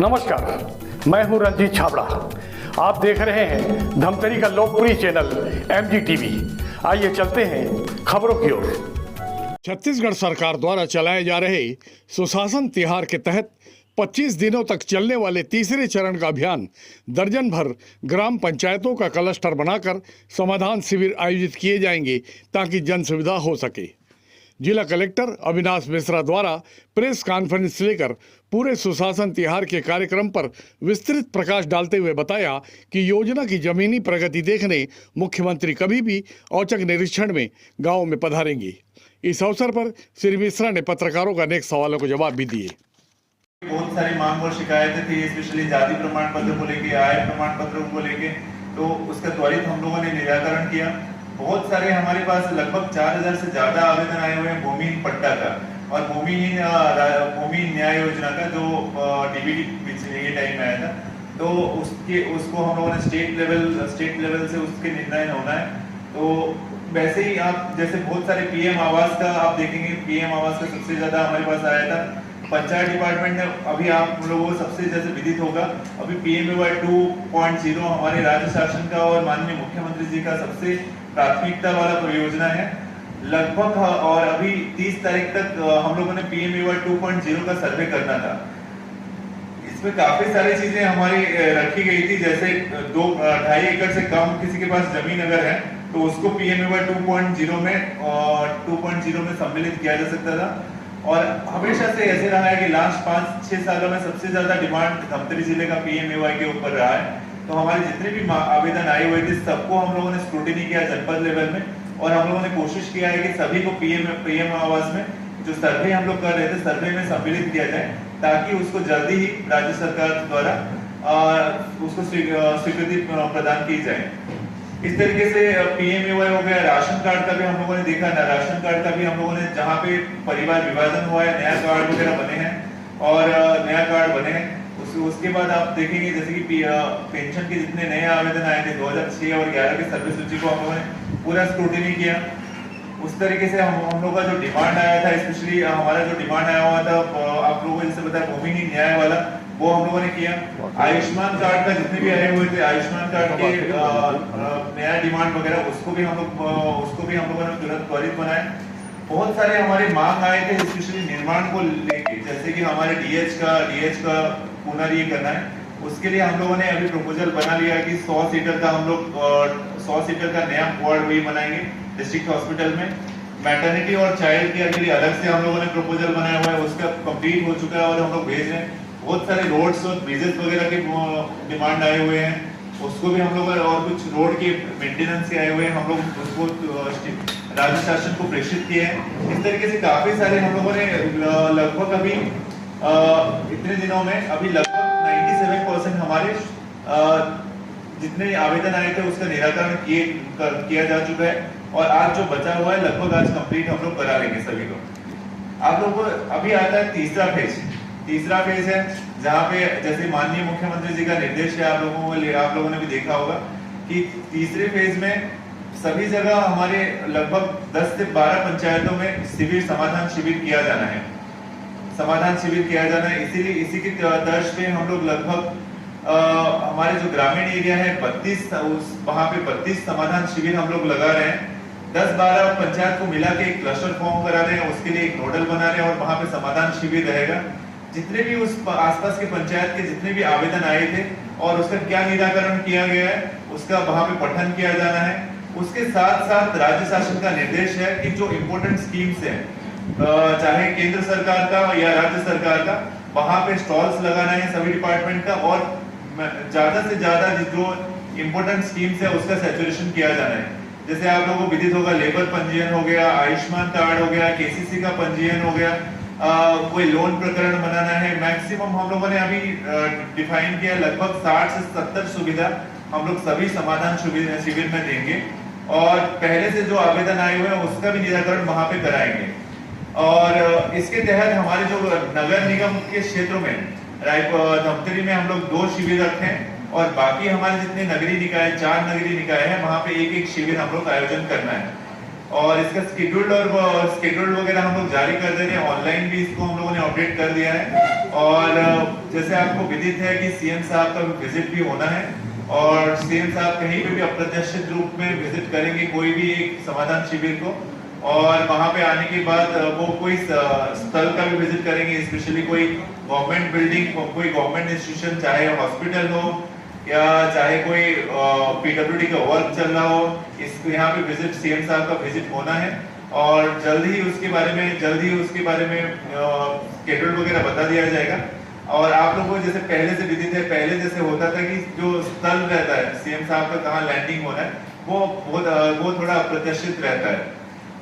नमस्कार, मैं हूं रंजीत छाबड़ा। आप देख रहे हैं धमतरी का लोकप्रिय चैनल MGTV। आइए चलते हैं खबरों की ओर। छत्तीसगढ़ सरकार द्वारा चलाए जा रहे सुशासन तिहार के तहत 25 दिनों तक चलने वाले तीसरे चरण का अभियान दर्जन भर ग्राम पंचायतों का क्लस्टर बनाकर समाधान शिविर आयोजित किए जाएंगे ताकि जन सुविधा हो सके। जिला कलेक्टर अविनाश मिश्रा द्वारा प्रेस कॉन्फ्रेंस लेकर पूरे सुशासन तिहार के कार्यक्रम पर विस्तृत प्रकाश डालते हुए बताया कि योजना की जमीनी प्रगति देखने मुख्यमंत्री कभी भी औचक निरीक्षण में गांव में पधारेंगे। इस अवसर पर श्री मिश्रा ने पत्रकारों का अनेक सवालों को जवाब भी दिए। बहुत सारी मांग और शिकायतें थी, स्पेशली जाति प्रमाण पत्र को लेके, आय प्रमाण पत्रों को लेके, तो उसका त्वरित हम लोगों ने निराकरण किया। बहुत सारे हमारे पास लगभग 4000 से ज्यादा आवेदन आए हुए हैं भूमिहीन पट्टा का और भूमिहीन न्याय योजना का, जो DBT पिछले टाइम में आया था। तो उसको हम लोगों ने स्टेट लेवल से उसके निर्णय होना है। तो वैसे ही आप जैसे बहुत सारे PM आवास का आप देखेंगे, PM आवास का सबसे ज्यादा हमारे पास आया था। पंचायत डिपार्टमेंट ने अभी आप लोगों को सबसे जैसे विदित होगा, अभी PMAY 2.0 हमारे राज्य शासन का और माननीय मुख्यमंत्री जी का सबसे प्राथमिकता वाला परियोजना है लगभग। और अभी 30 तारीख तक हम लोगों ने PMAY 2.0 का सर्वे करना था। इसमें काफी सारी चीजें हमारी रखी गई थी, जैसे 2.5 एकड़ से कम किसी के पास जमीन अगर है तो उसको PMAY 2.0 में सम्मिलित किया जा सकता था। और हमेशा से ऐसे रहा है कि लास्ट 5-6 सालों में सबसे ज्यादा डिमांड धमतरी जिले का PMAY के ऊपर रहा है। तो हमारे जितने भी आवेदन आए हुए थे सबको हम लोगों ने स्क्रूटिनी किया जनपद लेवल में, और हम लोगों ने कोशिश किया है कि सभी को PM आवास में जो सर्वे हम लोग कर रहे थे सर्वे में सम्मिलित किया जाए, ताकि उसको जल्दी ही राज्य सरकार द्वारा उसको स्वीकृति प्रदान की जाए। इस तरीके से PMAY हो गया। राशन कार्ड का भी हम लोगों ने देखा ना, राशन कार्ड का भी हम लोगों ने जहाँ पे परिवार विभाजन हुआ है नया कार्ड वगैरह बने हैं और नया कार्ड बने हैं। उसके बाद आप देखेंगे जैसे कि पेंशन के जितने नए आवेदन आए थे 2006 और 11 की सर्वे सूची को हम लोगों ने पूरा स्क्रूटिनी किया। उस तरीके से हम लोग का जो डिमांड आया था, स्पेशली हमारा जो डिमांड आया हुआ था आप लोगों को जैसे बताया भूमिहीन न्याय वाला, वो हम लोगों ने किया। आयुष्मान कार्ड का जितने भी आए हुए थे आयुष्मान कार्ड के नया डिमांड वगैरह उसको भी हम लोगों ने तुरंत त्वरित बनाया। बहुत सारे हमारे मांग आए थे स्पेशली निर्माण को लेके, जैसे कि हमारे DH का पुनर् करना है। उसके लिए हम लोगों ने अभी प्रपोजल बना लिया कि 100 सीटर का हम लोग 100 सीटर का नया वार्ड भी बनाएंगे डिस्ट्रिक्ट हॉस्पिटल में। मैटरनिटी और चाइल्ड केयर के लिए अलग से हम लोगों ने प्रपोजल बनाया हुआ है, उसका कंप्लीट हो चुका है और हम लोग भेज रहे हैं। बहुत सारे रोड्स और ब्रिजेस वगैरह के डिमांड आए हुए हैं, उसको भी हम लोग, और कुछ रोड के मेंटेनेंस के आए हुए हैं, हम लोग उसको राज्य शासन को प्रेषित किए हैं। इस तरीके से काफी सारे हम लोगों ने लगभग अभी इतने दिनों में अभी लगभग 97% हमारे जितने आवेदन आए थे उसका निराकरण किया जा चुका है। और आज जो बचा हुआ है लगभग आज कंप्लीट हम लोग करा लेंगे सभी को। आप लोगों को अभी आता है तीसरा फेज है, जहाँ पे जैसे माननीय मुख्यमंत्री जी का निर्देश है, आप लोगों ने भी देखा होगा कि तीसरे फेज में सभी जगह हमारे लगभग 10 से 12 पंचायतों में समाधान शिविर किया जाना है। इसीलिए इसी की तर्ज पे हम लोग लगभग हमारे जो ग्रामीण एरिया है 32 वहां पे 32 समाधान शिविर हम लोग लगा रहे हैं। 10-12 पंचायत को मिला के एक क्लस्टर फॉर्म करा रहे हैं, उसके लिए एक नोडल बना रहे हैं और वहां पे समाधान शिविर रहेगा। जितने भी उस आसपास के पंचायत के जितने भी आवेदन आए थे और उसका क्या निराकरण किया गया है उसका वहां पे पठन किया जाना है। उसके साथ साथ राज्य शासन का निर्देश है कि जो इम्पोर्टेंट स्कीम्स हैं, चाहे केंद्र सरकार का या राज्य सरकार का, वहां पे स्टॉल्स लगाना है सभी डिपार्टमेंट का, और ज्यादा से ज्यादा जो इम्पोर्टेंट स्कीम्स है उसका सैचुरेशन किया जाना है। जैसे आप लोगों को विदित होगा लेबर पंजीयन हो गया, आयुष्मान कार्ड हो गया, KCC का पंजीयन हो गया, कोई लोन प्रकरण बनाना है। मैक्सिमम हम लोगों ने अभी डिफाइन किया लगभग 60 से 70 सुविधा हम लोग सभी समाधान शिविर में देंगे, और पहले से जो आवेदन आए हुए हैं उसका भी निराकरण वहां पे कराएंगे। और इसके तहत हमारे जो नगर निगम के क्षेत्रों में धमतरी में हम लोग 2 शिविर रखे हैं, और बाकी हमारे जितने नगरीय निकाय 4 नगरीय निकाय हैं वहां पे एक शिविर हम लोग आयोजन करना है। और इसका स्केड्यूल वगैरह हम लोग जारी कर दे रहे हैं। ऑनलाइन भी इसको हम लोगों ने अपडेट कर दिया है। और जैसे आपको विदित है कि सीएम साहब का विजिट भी होना है और सीएम साहब कहीं पे भी अप्रत्याशित रूप में विजिट करेंगे कोई भी एक समाधान शिविर को, और वहां पे आने के बाद वो कोई स्थल का भी विजिट करेंगे, स्पेशली कोई गवर्नमेंट बिल्डिंग, कोई गवर्नमेंट इंस्टीट्यूशन, चाहे हॉस्पिटल हो या चाहे कोई पीडब्ल्यूडी का वर्क चल रहा हो, इसको यहाँ पे विजिट सीएम साहब का विजिट होना है। और जल्द ही उसके बारे में शेड्यूल वगैरह बता दिया जाएगा। और आप लोगों को जैसे पहले से विदित है, पहले जैसे होता था कि जो स्थल रहता है सीएम साहब का कहाँ लैंडिंग होना है वो थोड़ा अप्रत्याशित रहता है,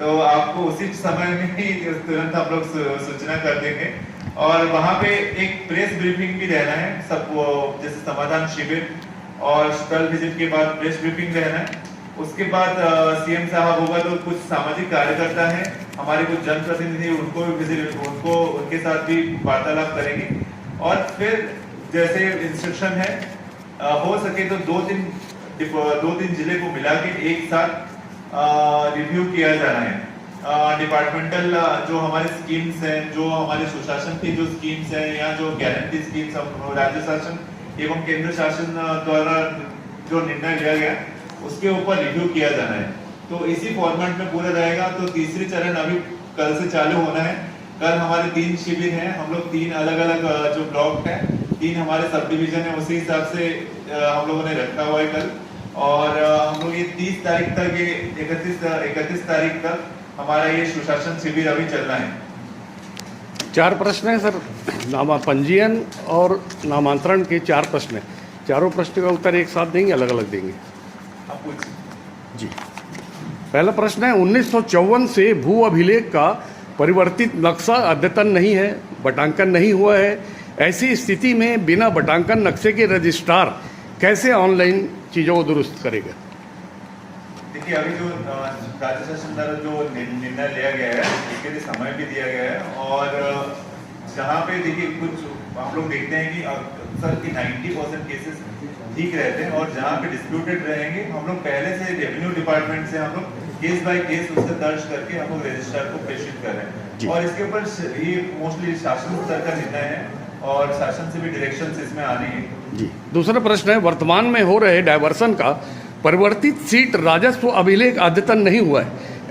तो आपको उसी समय में ही तुरंत हम लोग सूचना कर देंगे। और वहां पे एक प्रेस ब्रीफिंग भी रहना है सबको, जैसे समाधान शिविर और स्थल विजिट के बाद प्रेस ब्रीफिंग रहना है। उसके बाद सीएम साहब होगा तो कुछ सामाजिक कार्यकर्ता हैं हमारे, कुछ जनप्रतिनिधि, उनको भी विजिट, उनके साथ भी वार्तालाप करेंगे। और फिर जैसे इंस्ट्रक्शन है हो सके तो दो तीन जिले को मिला के एक साथ रिव्यू किया जाना है। डिपार्टमेंटल जो हमारे स्कीम्स हैं, जो हमारे सुशासन की जो स्कीम्स हैं या जो गारंटी स्कीम्स राज्य शासन एवं केंद्र शासन द्वारा जो निर्णय लिया गया उसके ऊपर रिव्यू किया जाना है। तो इसी फॉर्मेट में पूरा रहेगा। तो तीसरी चरण अभी कल से चालू होना है। कल हमारे 3 शिविर हैं, हम लोग 3 अलग-अलग जो ब्लॉक है, 3 हमारे सब डिवीजन है, उसी हिसाब से हम लोगों ने रखा हुआ है कल। और हम लोग ये 30 तारीख तक, ये 31 तारीख तक हमारा ये सुशासन शिविर अभी चलना है। 4 प्रश्न है सर, पंजीयन और नामांतरण के 4 प्रश्न हैं। चारों प्रश्न का उत्तर एक साथ देंगे, अलग अलग देंगे? आप पूछ जी। पहला प्रश्न है, 1954 से भू अभिलेख का परिवर्तित नक्शा अद्यतन नहीं है, बटांकन नहीं हुआ है। ऐसी स्थिति में बिना बटांकन नक्शे के रजिस्ट्रार कैसे ऑनलाइन चीज़ों को दुरुस्त करेगा? देखिए, अभी जो राज्य शासन द्वारा जो निर्णय लिया गया है उसके लिए समय भी दिया गया है। और जहाँ पे देखिए कुछ हम लोग देखते हैं कि अक्सर की 90% केसेस ठीक रहते हैं, और जहाँ पे डिस्प्यूटेड रहेंगे हम लोग पहले से रेवेन्यू डिपार्टमेंट से हम लोग केस बाय केस उससे दर्ज करके हम लोग रजिस्ट्रार को प्रेषित कर रहे हैं। और इसके ऊपर ये मोस्टली शासन स्तर का निर्णय है और शासन से भी डायरेक्शंस इसमें आ रही है। जी। दूसरा प्रश्न है, वर्तमान में हो रहे डायवर्सन का परिवर्तित सीट राजस्व अभिलेख अद्यतन नहीं हुआ है।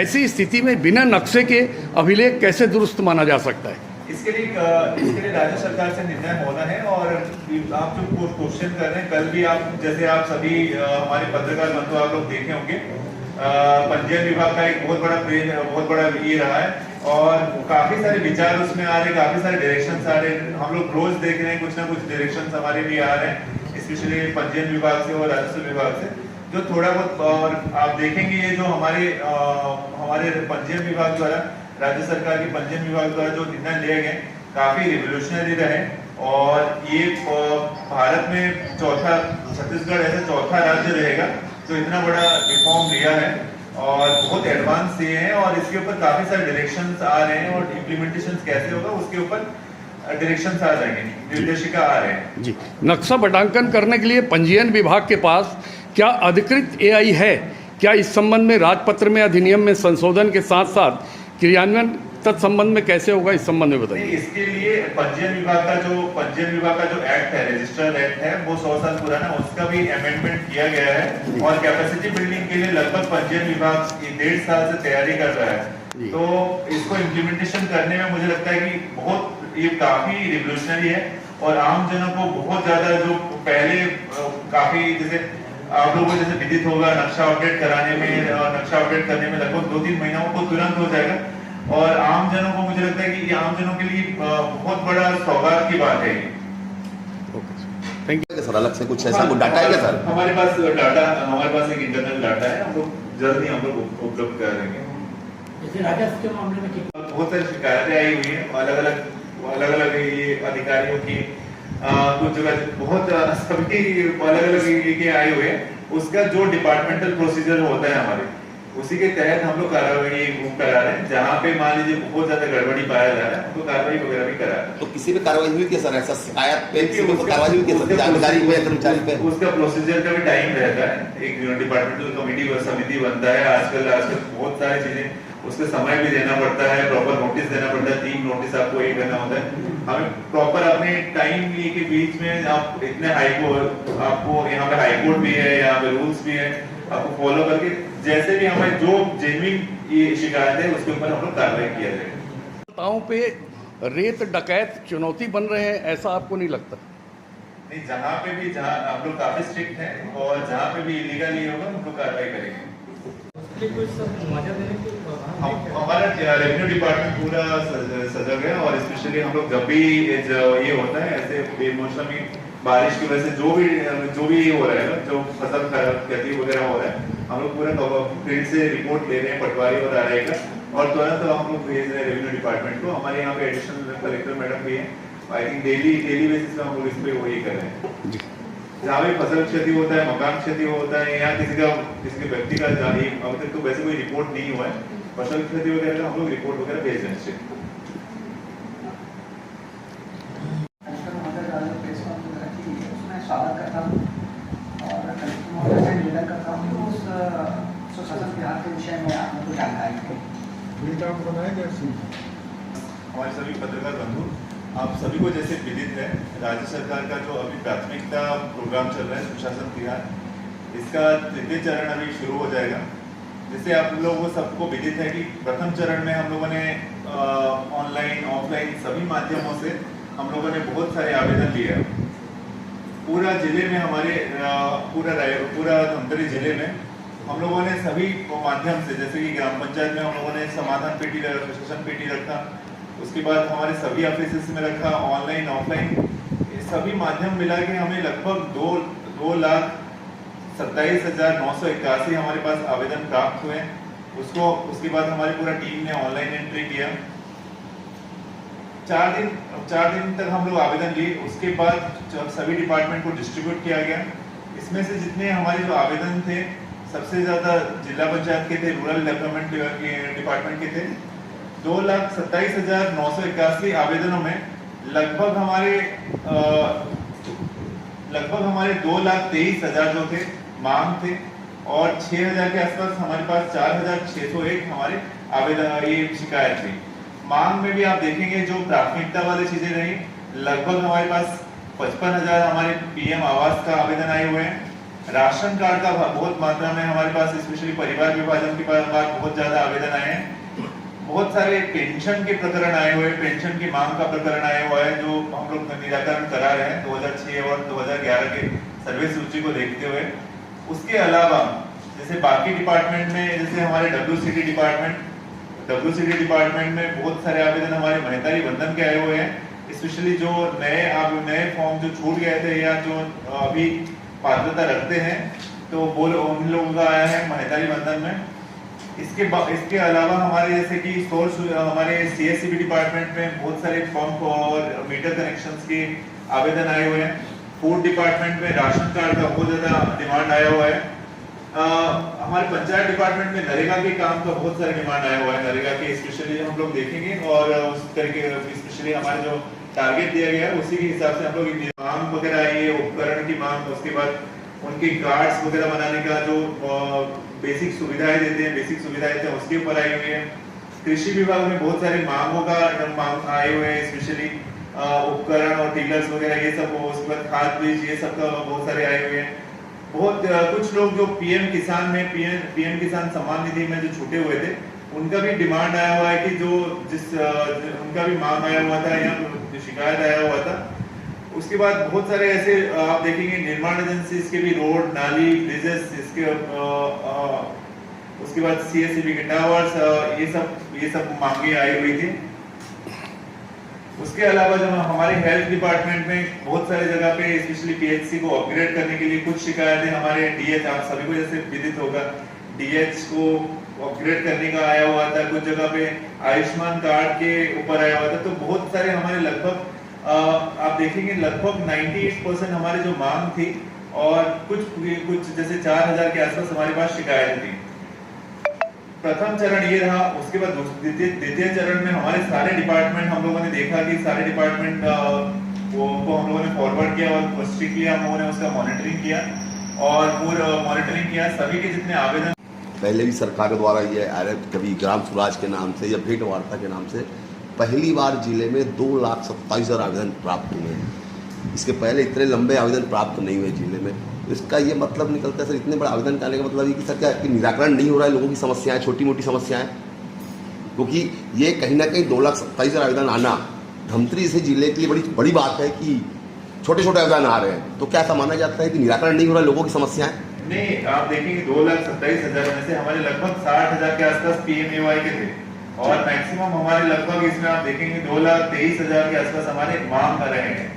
ऐसी स्थिति में बिना नक्शे के अभिलेख कैसे दुरुस्त माना जा सकता है? इसके लिए राज्य सरकार से निर्णय होना है। और आप जो क्वेश्चन कर रहे हैं, कल भी आप जैसे आप सभी हमारे पत्रकार बंधु आप लोग देखे होंगे, पंजीयन विभाग का एक बहुत बड़ा ये रहा है और काफी सारे विचार उसमें आ रहे हैं, काफी सारे डायरेक्शंस आ रहे हैं। हम लोग रोज देख रहे हैं कुछ ना कुछ डायरेक्शंस हमारे भी आ रहे हैं, स्पेशली पंजीयन विभाग से और राजस्व विभाग से, जो थोड़ा बहुत। और आप देखेंगे ये जो हमारे पंजीयन विभाग द्वारा, राज्य सरकार के पंजीयन विभाग द्वारा जो निर्णय लिए गए काफी रिवोल्यूशनरी रहे। और ये भारत में छत्तीसगढ़ ऐसा चौथा राज्य रहेगा जो इतना बड़ा रिफॉर्म लिया है और बहुत एडवांस ये है। और इसके ऊपर काफी सारे डायरेक्शंस आ रहे हैं और इम्प्लीमेंटेशन कैसे होगा उसके ऊपर डायरेक्शंस आ जाएंगे, निर्देशिका आ रहे हैं। जी। नक्शा बटांकन करने के लिए पंजीयन विभाग के पास क्या अधिकृत एआई है? क्या इस संबंध में राजपत्र में अधिनियम में संशोधन के साथ साथ क्रियान्वयन तत्संबंध में कैसे होगा, इस संबंध में बताइए। इसके लिए पंजीयन विभाग का जो एक्ट है, रजिस्टर एक्ट है, वो 100 साल पुराना, उसका भी अमेंडमेंट किया गया है। और कैपेसिटी बिल्डिंग के लिए लगभग पंजीयन विभाग 1.5 साल से तैयारी कर रहा है। तो इसको इम्प्लीमेंटेशन करने में मुझे लगता है कि ये काफी रिवोल्यूशनरी है और आम जनों को बहुत ज्यादा, जो पहले काफी जैसे आप लोगों को जैसे विदित होगा, नक्शा अपडेट कराने में, नक्शा अपडेट करने में लगभग 2-3 महीनों को तुरंत हो जाएगा। और आम जनों को मुझे लगता है कि ये आम जनों के लिए बहुत बड़ा सौगात की बात है। Thank you sir. अलग से कुछ ऐसा कुछ डाटा है क्या सर? हमारे पास एक इंटरनल डाटा है, हम लोग जल्द ही हम लोग उपलब्ध कर देंगे। राजस्व के मामले में बहुत सारी शिकायतें आई हुई है अलग अलग ये अधिकारियों की, कुछ जगह बहुत सभी अलग अलग ये आए हुए हैं। उसका जो डिपार्टमेंटल प्रोसीजर होता है हमारे, उसी के तहत हम लोग कार्रवाई करा रहे हैं। जहाँ पे मान लीजिए बहुत ज्यादा गड़बड़ी पाया जा रहा है उनको कार्रवाई वगैरह भी करा रहे हैं। तो किसी पे कार्रवाई हुई क्या सर? ऐसा शिकायत पे किसी पे कार्रवाई हुई क्या सर? जानकारी पे, कर्मचारी पे? उसका प्रोसीजर का भी टाइम रहता है। एक डिपार्टमेंटल कमेटी समिति बनता है। आजकल बहुत सारी चीजें उसके समय भी देना पड़ता है, प्रॉपर नोटिस देना पड़ता है। 3 नोटिस आपको एक देना होता है। हमें प्रॉपर अपने टाइम के बीच में आप इतने हाईकोर्ट, आपको यहाँ पे हाईकोर्ट भी है, यहाँ पे रूल्स भी है, आपको फॉलो करके जैसे भी हमें जो जेन्युइन ये शिकायत है उसके ऊपर हम लोग कार्रवाई किया जाएगा। ताओं पे रेत डकैत चुनौती बन रहे हैं, ऐसा आपको नहीं लगता? नहीं, जहाँ पे भी, जहाँ हम लोग काफी स्ट्रिक्ट हैं और जहाँ पे भी इलीगल ये होगा हम लोग कार्रवाई करेंगे। हमारा रेवेन्यू डिपार्टमेंट पूरा सजग है और स्पेशली हम लोग जब भी ये होता है ऐसे बेमौसमी बारिश की वजह से जो भी ये हो रहा है, जो फसल क्षति वगैरह हो रहा है, हम लोग पूरा फील्ड से रिपोर्ट ले रहे हैं पटवारी और आरआई का, और तुरंत हम लोग भेज रहे हैं रेवेन्यू डिपार्टमेंट को। हमारे यहाँ पे एडिशनल कलेक्टर मैडम भी है। आई थिंक डेली बेसिस पे हम लोग इस पे वही कर रहे हैं। जहाँ भी फसल क्षति होता है, मकान क्षति होता है, या किसी के व्यक्ति का जानी, अभी तक तो वैसे कोई रिपोर्ट नहीं हुआ है, फसल क्षति वगैरह का हम लोग रिपोर्ट वगैरह भेज रहे हैं। स्वागत करता हूँ और कलेक्टर महोदय से निवेदन करता हूँ कि उस सुशासन विभाग के विषय में आप लोग को जानकारी दें। हमारे सभी पत्रकार बंधु, आप सभी को जैसे विदित है, राज्य सरकार का जो अभी प्राथमिकता प्रोग्राम चल रहा है सुशासन तिहार, इसका 3य चरण अभी शुरू हो जाएगा। जैसे आप लोगों को सबको विदित है कि प्रथम चरण में हम लोगों ने ऑनलाइन ऑफलाइन सभी माध्यमों से हम लोगों ने बहुत सारे आवेदन लिए। पूरा जिले में हमारे पूरा धमतरी जिले में हम लोगों ने सभी माध्यम से, जैसे कि ग्राम पंचायत में हम लोगों ने समाधान पेटी प्रशासन पेटी रखा, उसके बाद हमारे सभी ऑफिस में रखा, ऑनलाइन ऑफलाइन सभी माध्यम मिला के हमें लगभग 2,27,981 हमारे पास आवेदन प्राप्त हुए। उसके बाद हमारी पूरा टीम ने ऑनलाइन एंट्री किया। 4 दिन तक हम लोग आवेदन लिए। उसके बाद जब सभी डिपार्टमेंट को डिस्ट्रीब्यूट किया गया, इसमें से जितने हमारे जो आवेदन थे सबसे ज्यादा जिला पंचायत के थे, रूरल डेवलपमेंट डिपार्टमेंट के थे। 2,27,981 आवेदनों में लगभग हमारे 2,23,000 जो थे मांग थे, और 6,000 के आसपास हमारे पास 4,601 हमारे आवेदन ये शिकायत थी। मांग में भी आप देखेंगे जो प्राथमिकता वाली चीजें रही, लगभग हमारे पास 55,000 हमारे पीएम आवास का आवेदन आए हुए हैं। राशन कार्ड का बहुत मात्रा में हमारे पास, स्पेशली परिवार विभाजन के बाद बहुत ज्यादा आवेदन आए हैं। बहुत सारे पेंशन के प्रकरण आए हुए हैं, पेंशन की मांग का प्रकरण आया हुआ है जो हम लोग निराकरण करा रहे हैं 2006 और 2011 के सर्वे सूची को देखते हुए। उसके अलावा जैसे बाकी डिपार्टमेंट में, जैसे हमारे WCD डिपार्टमेंट में बहुत सारे आवेदन हमारे महतारी बंधन के आए हुए हैं। स्पेशली जो नए फॉर्म जो छूट गए थे या जो अभी पात्रता रखते हैं, तो वो उन लोगों का आया है महतारी बंधन में। इसके अलावा हमारे जैसे कि सोर्स हमारे CSCB डिपार्टमेंट में बहुत सारे पंप और मीटर कनेक्शंस के आवेदन आए हुए हैं। फूड डिपार्टमेंट में राशन कार्ड का बहुत ज्यादा डिमांड आया हुआ है। हमारे पंचायत डिपार्टमेंट में नरेगा के काम का बहुत सारा डिमांड आया हुआ है। नरेगा के स्पेशली हम लोग देखेंगे और उस तरीके स्पेशली हमारे जो टारगेट दिया गया है उसी के हिसाब से हम लोग मांग वगैरह आई है, उपकरण की मांग, उसके बाद उनके कार्ड्स वगैरह बनाने का जो बेसिक सुविधाएं देते हैं उसके ऊपर आई हुई है। कृषि विभाग में बहुत सारे मांगों का आए हुए हैं, स्पेशली उपकरण और टिलर्स वगैरह ये सब, उसके बाद खाद बीज ये सब का बहुत सारे आए हुए हैं। कुछ लोग जो पीएम किसान सम्मान निधि में जो छूटे हुए थे उनका भी डिमांड आया हुआ है कि उनका भी मांग आया हुआ था या शिकायत आया हुआ था। उसके बाद बहुत सारे ऐसे आप देखेंगे निर्माण एजेंसीज के भी रोड, नाली, ब्रिजेस, उसके बाद CSCB के टावर्स, ये सब मांगे आई हुई थी। उसके अलावा जो हमारे हेल्थ डिपार्टमेंट में बहुत सारे जगह पे स्पेशली PHC को अपग्रेड करने के लिए कुछ शिकायतें हमारे DH, आप सभी को जैसे विदित होगा, DH को अपग्रेड करने का आया हुआ था। कुछ जगह पे आयुष्मान कार्ड के ऊपर आया हुआ था। तो बहुत सारे हमारे लगभग आप देखेंगे लगभग 98% हमारे जो मांग थी, और कुछ जैसे 4,000 के आसपास हमारे पास शिकायत थी। प्रथम चरण ये रहा। उसके बाद द्वितीय चरण में हमारे सारे डिपार्टमेंट, हम लोगों ने देखा कि सारे डिपार्टमेंट को हम लोगों ने फॉरवर्ड किया और स्ट्रिक्टली हम लोगों ने उसका मॉनिटरिंग किया और पूरा मॉनिटरिंग किया। सभी के जितने आवेदन पहले भी सरकार द्वारा ये कभी ग्राम स्वराज के नाम से या भेंट वार्ता के नाम से पहली बार जिले में 2,27,000 आवेदन प्राप्त हुए हैं। इसके पहले इतने लंबे आवेदन प्राप्त नहीं हुए जिले में। इसका ये मतलब निकलता है सर, इतने बड़े आवेदन करने का मतलब ये कि सर क्या निराकरण नहीं हो रहा है लोगों की समस्याएं, छोटी मोटी समस्याएं, क्योंकि ये कहीं ना कहीं 2,27,000 आवेदन आना धमतरी से जिले के लिए बड़ी बात है कि छोटे छोटे आवेदन आ रहे हैं। तो क्या ऐसा माना जाता है कि निराकरण नहीं हो रहा है लोगों की समस्याएं? नहीं, आप देखेंगे 2,27,000 में से हमारे लगभग 60,000 के आसपास PMAY के थे और मैक्सिमम हमारे लगभग इसमें आप देखेंगे 2,23,000 के आसपास हमारे मांग कर रहे हैं।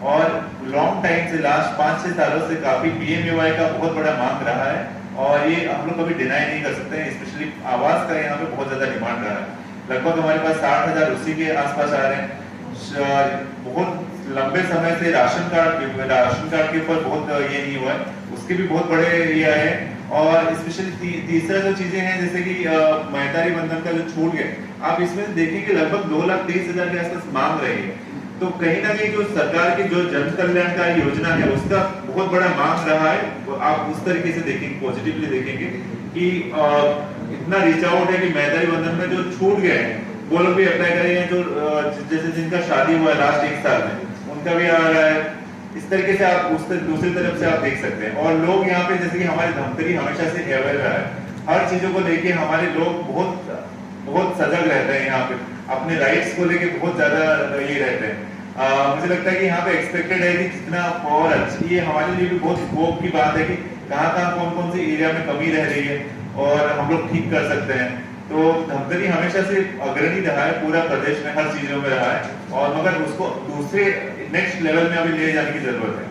और लॉन्ग टाइम से लास्ट 5-6 सालों से काफी PMAY का बहुत बड़ा मांग रहा है और ये हम लोग कभी डिनाई नहीं कर सकते हैं। स्पेशली आवास का यहाँ पे बहुत ज्यादा डिमांड रहा है। लगभग हमारे पास 60,000 उसी के आसपास आ रहे हैं। बहुत लंबे समय से राशन कार्ड के ऊपर बहुत ये नहीं हुआ है, उसके भी बहुत बड़े ये आए हैं। और स्पेशली तीसरा जो चीजें हैं जैसे कि महतारी बंधन का जो छूट गया, आप इसमें देखेंगे लगभग 2,23,000 के आसपास मांग रही है। तो कहीं ना कहीं जो सरकार की जो जन कल्याणकारी योजना है उसका बहुत बड़ा मांग रहा है। तो आप उस तरीके से देखेंगे, पॉजिटिवली देखेंगे कि इतना रीच आउट है कि महतारी बंधन में जो छूट गए हैं वो लोग भी अप्लाई कर रहे हैं। जो जैसे जिनका शादी हुआ है लास्ट 1 साल में उनका भी आ रहा है। इस तरीके से आप दूसरी तरफ से आप देख सकते हैं। और लोग यहाँ पे जैसे कि हमारे धमतरी हमेशा से अवेयर रहा है, हर चीजों को लेके हमारे लोग बहुत सजग रहते हैं। यहाँ पे अपने राइट्स को लेके बहुत ज्यादा ये रहते हैं। मुझे लगता है कि यहाँ पे एक्सपेक्टेड है कि जितना और अच्छी, ये हमारे लिए भी बहुत स्कोप की बात है कि कहाँ कौन सी एरिया में कमी रह रही है और हम लोग ठीक कर सकते हैं। तो धमतरी हमेशा से अग्रणी रहा है, पूरा प्रदेश में हर चीजों में रहा है और मगर उसको दूसरे नेक्स्ट लेवल में अभी ले जाने की जरूरत है।